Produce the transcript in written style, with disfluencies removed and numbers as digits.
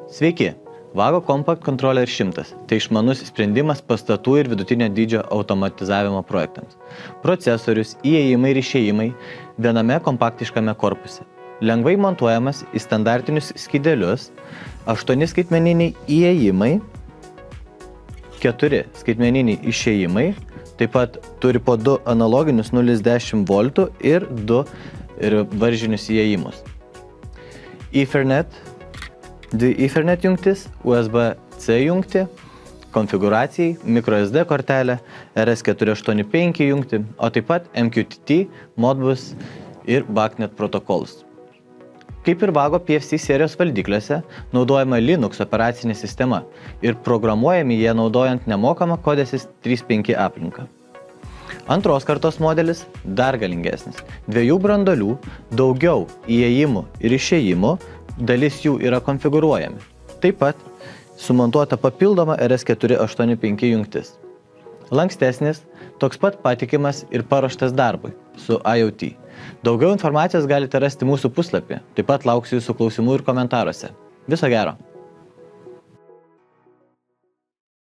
Sveiki! Vago Compact Controller 100 – tai išmanus sprendimas pastatų ir vidutinio dydžio automatizavimo projektams. Procesorius, įėjimai ir išėjimai viename kompaktiškame korpuse. Lengvai montuojamas į standartinius skydelius, 8 skaitmeniniai įėjimai, 4 skaitmeniniai išėjimai, taip pat turi po 2 analoginius 0,10 V ir 2 varžinius įėjimus. Ethernet jungtis, USB-C jungti, konfiguracijai, microSD kortelė, RS485 jungti, o taip pat MQTT, Modbus ir BACnet protokolus. Kaip ir Vago PFC serijos valdikliuose, naudojama Linux operacinė sistema ir programuojami jie naudojant nemokamą Codesys 3.5 aplinką. Antros kartos modelis dar galingesnis. 2 branduolių, daugiau įėjimų ir išėjimų, dalis jų yra konfigūruojami. Taip pat sumontuota papildoma RS485 jungtis. Lankstesnis, toks pat patikimas ir paruoštas darbui su IoT. Daugiau informacijos galite rasti mūsų puslapyje, taip pat lauksiu jūsų klausimų ir komentaruose. Viso gero!